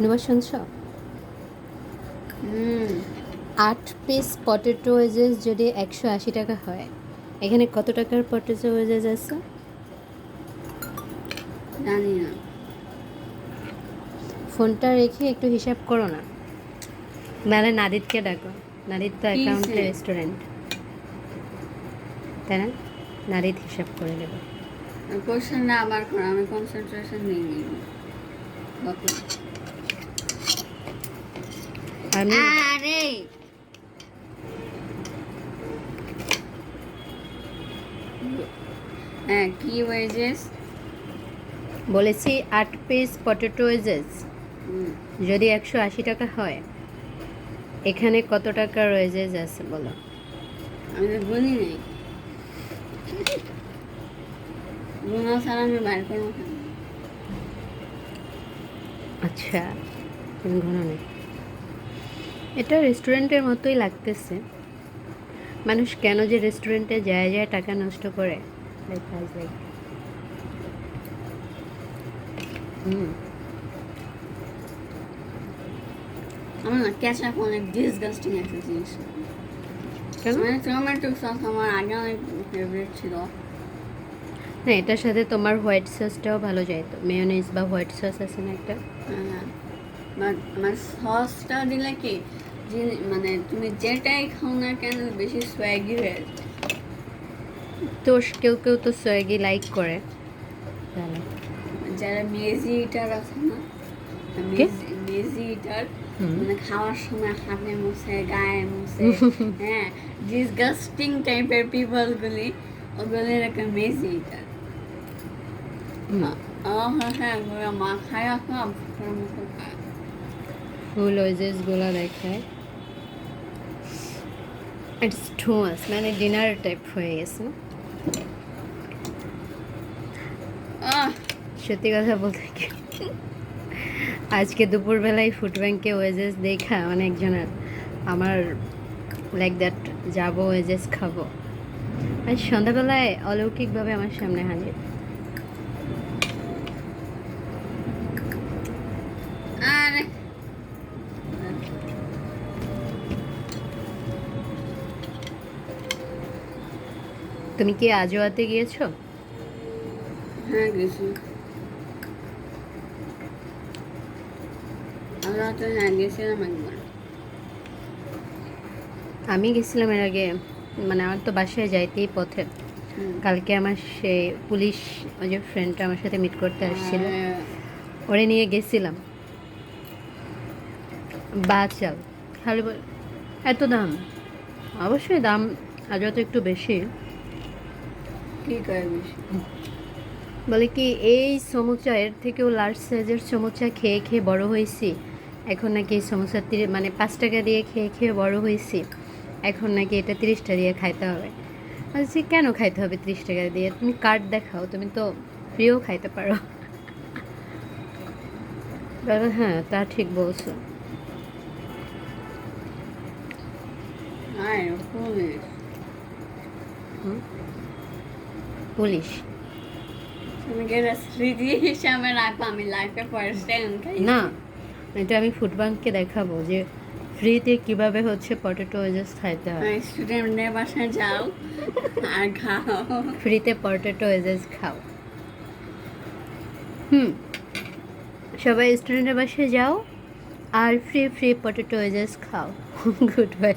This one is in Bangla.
নুবা শুনছ? 8 পিস পটেটো ওয়েজেস যদি 180 টাকা হয়, এখানে কত টাকার পটেটো ওয়েজেস আছে? জানি না। ফোনটা রেখে একটু হিসাব করো না, নাহলে নাদিদকে ডাকো। নাদিদ তো অ্যাকাউন্টে রেস্টুরেন্ট, তাই না? নাদিদ হিসাব করে দেবে। কোশ্চেন না আবার করো, আমি কনসেন্ট্রেশন নিয়ে নিই। আমি আরে হ্যাঁ, কি ওয়েজেস বলেছি 8 পিস পটেটো ওয়েজেস যদি 180 টাকা হয়, এখানে কত টাকার ওয়েজেস আছে বলো? আমি তো গুনি নেই, গুনা ছাড়া আমি বাইর করবো কেন? আচ্ছা, তুমি ঘন নেই। এটা রেস্টুরেন্টের মতোই লাগতেছে। মানুষ কেন যে রেস্টুরেন্টে যায় যায় টাকা নষ্ট করে, লাইক আজ লাইক আমার না ক্যাচআপ অনেক ডিসগাস্টিং একটা জিনিস। কেন? মানে টমেটো সস আমার আগে অনেক ফেভারিট ছিল। না, এটার সাথে তোমার হোয়াইট সসটাও ভালো যায়, তো মেয়োনিজ বা হোয়াইট সস আছে না একটা। বাট আমার সসটা দিলে কি যে মানে তুমি যেটাই খাও না কেন বেশি সোয়াগি হয়ে যায়। তো কেউ কেউ তো সোয়াগি লাইক করে, জানো? যারা মেজি ইটার আছে না, কে? মেজি ইটার মানে খাওয়ার সময় হাতে মুছে গায়ে মুছে, হ্যাঁ, ডিসগাস্টিং টাইপের পিপল গুলি, ওগুলির একটা মেজি ইটার। হ্যাঁ, ওরা মাখায় সব মতো খায়। ফুল ওয়েজেসগুলো দেখায়, ইটস টু মাচ, মানে ডিনার টাইপ হয়ে গেছে না? সত্যি কথা বলতে কি, আজকে দুপুরবেলায় ফুড ব্যাংকে ওয়েজেস দেখা অনেকজনের আমার লাইক দ্যাট যাবো ওয়েজেস খাবো, আর সন্ধ্যাবেলায় অলৌকিকভাবে আমার সামনে হাজির। আরে তুমি কি আজওয়াতে গিয়েছো? হ্যাঁ, গেছি। আমরা তো হ্যাঁ গেছিলাম একবার। আমি গেছিলাম এর আগে, মানে আমার তো বাসায় যাইতেই পথে। কালকে আমার সে পুলিশ ওই যে ফ্রেন্ডটা আমার সাথে মিট করতে আসছিল, ওরে নিয়ে গেছিলাম। বাচাল খালি এত দাম, অবশ্যই দাম আজও একটু বেশি। কি করে বেশি? বলে কি এই সমুচা এর থেকেও লার্জ সাইজের সমুচা খেয়ে খেয়ে বড় হয়েছি, এখন নাকি এই সমুচা মানে 5 টাকা দিয়ে খেয়ে খেয়ে বড় হয়েছি, এখন নাকি এটা 30টা দিয়ে খাইতে হবে। বলছি কেন খাইতে হবে 30 টাকা দিয়ে? তুমি কার্ড দেখাও, তুমি তো ফ্রিও খাইতে পারো। বলে হ্যাঁ, তা ঠিক বলছো। পুলিশ তুমি গেলে স্মৃতি হিসাবে রাখো, আমি লাইফে ফার্স্ট টাইম খাই না, এটা আমি ফুড ব্যাংককে দেখাবো যে ফ্রিতে কিভাবে হচ্ছে পটেটো ওয়েজেস খাইতে হয়। স্টুডেন্টদের বাসায় যাও আর খাও, ফ্রিতে পটেটো ওয়েজেস খাও। সবাই স্টুডেন্টের বাসায় যাও আর ফ্রি ফ্রি পটেটো ওয়েজেস খাও। Good bye.